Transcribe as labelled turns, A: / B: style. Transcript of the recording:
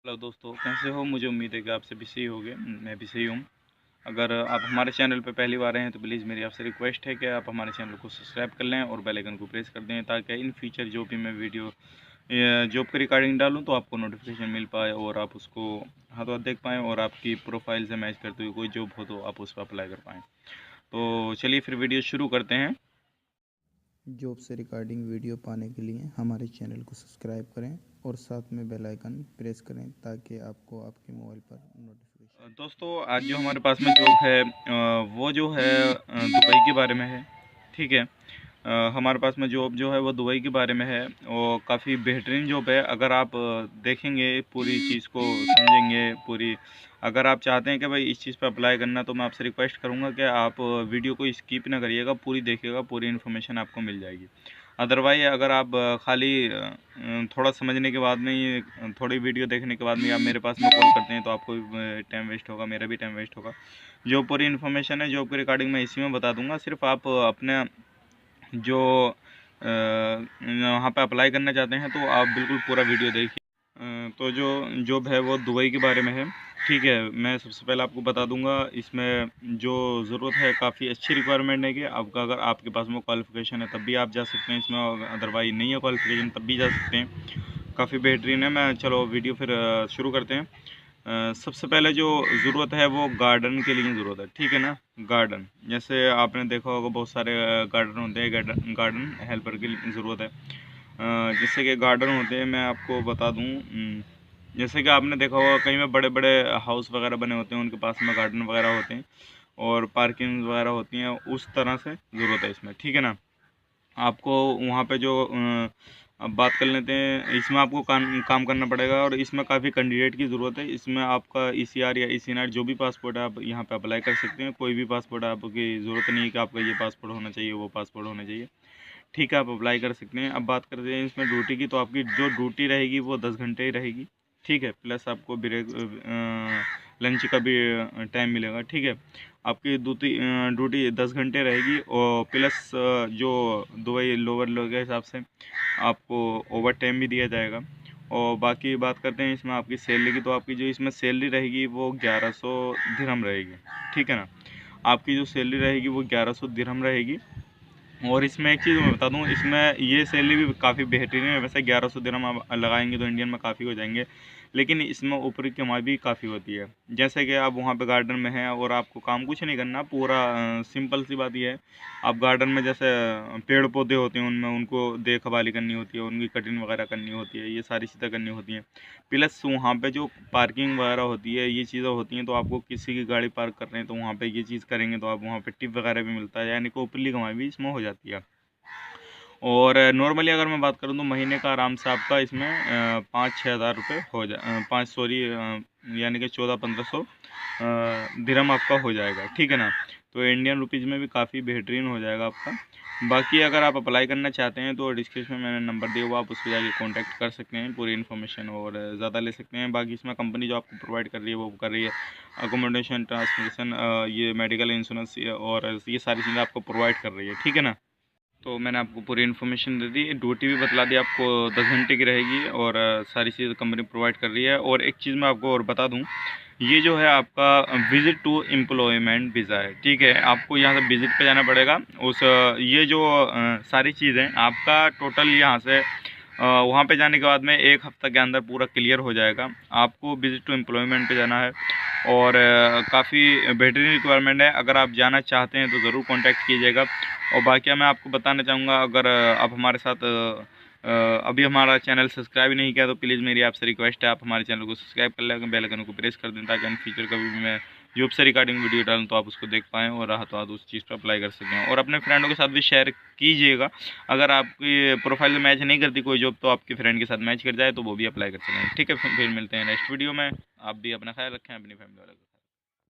A: Hello दोस्तों, कैसे हो। मुझे उम्मीद है कि आप सभी सही होंगे। मैं भी सही हूँ। अगर आप हमारे चैनल पर पहली बार आए हैं तो प्लीज़ मेरी आपसे रिक्वेस्ट है कि आप हमारे चैनल को सब्सक्राइब कर लें और बेल आइकन को प्रेस कर दें, ताकि इन फ्यूचर जो भी मैं वीडियो जॉब के रिगार्डिंग डालूँ तो आपको नोटिफिकेशन मिल पाए और आप उसको हाथों हाथ देख पाएँ और आपकी प्रोफाइल से मैच करते हुए कोई जॉब हो तो आप उस पर अप्लाई कर पाएँ। तो चलिए फिर वीडियो शुरू करते हैं।
B: जॉब से रिगार्डिंग वीडियो पाने के लिए हमारे चैनल को सब्सक्राइब करें और साथ में बेल आइकन प्रेस करें ताकि आपको आपके मोबाइल पर नोटिफिकेशन।
A: दोस्तों, आज जो हमारे पास में जॉब है वो जो है दुबई के बारे में है। ठीक है। हमारे पास में जॉब जो है वो दुबई के बारे में है और काफ़ी बेहतरीन जॉब है। अगर आप देखेंगे, पूरी चीज़ को समझेंगे पूरी, अगर आप चाहते हैं कि भाई इस चीज़ पे अप्लाई करना, तो मैं आपसे रिक्वेस्ट करूंगा कि आप वीडियो को स्किप ना करिएगा, पूरी देखिएगा, पूरी इन्फॉर्मेशन आपको मिल जाएगी। अदरवाइज अगर आप खाली थोड़ा समझने के बाद में ही, थोड़ी वीडियो देखने के बाद में आप मेरे पास में कॉल करते हैं तो आपको भी टाइम वेस्ट होगा, मेरा भी टाइम वेस्ट होगा। जो पूरी इन्फॉर्मेशन है जॉब के रिगार्डिंग मैं इसी में बता दूंगा। सिर्फ आप अपने जो वहाँ पे अप्लाई करना चाहते हैं तो आप बिल्कुल पूरा वीडियो देखिए। तो जो जॉब है वो दुबई के बारे में है। ठीक है। मैं सबसे पहले आपको बता दूंगा, इसमें जो ज़रूरत है काफ़ी अच्छी रिक्वायरमेंट है कि आपका, अगर आपके पास में क्वालिफिकेशन है तब भी आप जा सकते हैं इसमें, अदरवाइज नहीं है क्वालिफिकेशन तब भी जा सकते हैं। काफ़ी बेहतरीन है। मैं चलो वीडियो फिर शुरू करते हैं। सबसे पहले जो ज़रूरत है वो गार्डन के लिए ज़रूरत है। ठीक है ना। गार्डन, जैसे आपने देखा होगा बहुत सारे गार्डन होते हैं, गार्डन हेल्पर की ज़रूरत है। जैसे कि गार्डन होते हैं, मैं आपको बता दूं, जैसे कि आपने देखा होगा कहीं में बड़े बड़े हाउस वगैरह बने होते हैं, उनके पास में गार्डन वगैरह होते हैं और पार्किंग वगैरह होती हैं, उस तरह से ज़रूरत है इसमें। ठीक है ना। आपको वहाँ पे जो अब बात कर लेते हैं, इसमें आपको काम करना पड़ेगा और इसमें काफ़ी कैंडिडेट की ज़रूरत है। इसमें आपका ईसीआर या ईसीएनआर जो भी पासपोर्ट है आप यहाँ पे अप्लाई कर सकते हैं। कोई भी पासपोर्ट है, आपकी ज़रूरत नहीं है कि आपका ये पासपोर्ट होना चाहिए, वो पासपोर्ट होना चाहिए। ठीक है, आप अप्लाई कर सकते हैं। अब बात करते हैं इसमें ड्यूटी की, तो आपकी जो ड्यूटी रहेगी वो 10 घंटे ही रहेगी। ठीक है। प्लस आपको ब्रेक, लंच का भी टाइम मिलेगा। ठीक है। आपकी ड्यूटी 10 घंटे रहेगी और प्लस जो दुबई लोअर लोग के हिसाब से आपको ओवर टाइम भी दिया जाएगा। और बाकी बात करते हैं इसमें आपकी सैलरी की, तो आपकी जो इसमें सैलरी रहेगी वो 1100 दिरहम रहेगी। ठीक है ना। आपकी जो सैलरी रहेगी वो 1100 दिरहम रहेगी। और इसमें एक चीज़ मैं बता दूं, इसमें ये सैलरी भी काफ़ी बेहतरीन है। वैसे 1100 दिरहम आप लगाएंगे तो इंडियन में काफ़ी हो जाएंगे, लेकिन इसमें ऊपर की कमाई भी काफ़ी होती है। जैसे कि आप वहाँ पे गार्डन में हैं और आपको काम कुछ नहीं करना, पूरा सिंपल सी बात ये है, आप गार्डन में जैसे पेड़ पौधे होते हैं उनमें उनको देखभाली करनी होती है, उनकी कटिंग वगैरह करनी होती है, ये सारी चीज़ें करनी होती हैं। प्लस वहाँ पे जो पार्किंग वगैरह होती है, ये चीज़ें होती हैं, तो आपको किसी की गाड़ी पार्क कर रहे हैं तो वहाँ पे ये चीज़ करेंगे तो आप वहाँ पे टिप वगैरह भी मिलता है, यानी कि ऊपरली कमाई भी इसमें हो जाती है। और नॉर्मली अगर मैं बात करूँ तो महीने का आराम से आपका इसमें 5-6 हज़ार रुपये हो जा 5 सॉरी यानी कि 14-1500 दिरहम आपका हो जाएगा। ठीक है ना। तो इंडियन रुपीज़ में भी काफ़ी बेहतरीन हो जाएगा आपका। बाकी अगर आप अप्लाई करना चाहते हैं तो डिस्क्रिप्शन में मैंने नंबर दिया हुआ, आप उस पर जाके कांटेक्ट कर सकते हैं, पूरी इन्फॉर्मेशन और ज़्यादा ले सकते हैं। बाकी इसमें कंपनी जो आपको प्रोवाइड कर रही है वो कर रही है अकोमोडेशन, ट्रांसपोर्टेशन, ये मेडिकल इंश्योरेंस और ये सारी चीज़ें आपको प्रोवाइड कर रही है। ठीक है ना। तो मैंने आपको पूरी इन्फॉर्मेशन दे दी, ड्यूटी भी बतला दी आपको, 10 घंटे की रहेगी और सारी चीज़ कंपनी प्रोवाइड कर रही है। और एक चीज़ मैं आपको और बता दूं, ये जो है आपका विज़िट टू एम्प्लॉयमेंट वीज़ा है। ठीक है। आपको यहाँ से विज़िट पे जाना पड़ेगा। उस ये जो सारी चीज़ें आपका टोटल यहाँ से वहाँ पे जाने के बाद में 1 हफ्ते के अंदर पूरा क्लियर हो जाएगा। आपको विज़िट टू एम्प्लॉयमेंट पे जाना है और काफ़ी बेहतरीन रिक्वायरमेंट है। अगर आप जाना चाहते हैं तो ज़रूर कांटेक्ट कीजिएगा। और बाकी मैं आपको बताना चाहूँगा, अगर आप हमारे साथ अभी हमारा चैनल सब्सक्राइब नहीं किया तो प्लीज़ मेरी आपसे रिक्वेस्ट है, आप हमारे चैनल को सब्सक्राइब कर लें, बेल आइकन को प्रेस कर दें, ताकि इन फ्यूचर कभी भी मैं जॉब से रिगार्डिंग वीडियो डालूँ तो आप उसको देख पाएँ और हाथों हाथ उस चीज़ पर अप्लाई कर सकें। और अपने फ्रेंडों के साथ भी शेयर कीजिएगा। अगर आपकी प्रोफाइल में मैच नहीं करती कोई जॉब, तो आपके फ्रेंड के साथ मैच कर जाए तो वो भी अप्लाई कर सकें। ठीक है। फिर मिलते हैं नेक्स्ट वीडियो में। आप भी अपना ख्याल रखें, अपनी फैमिली वाले को।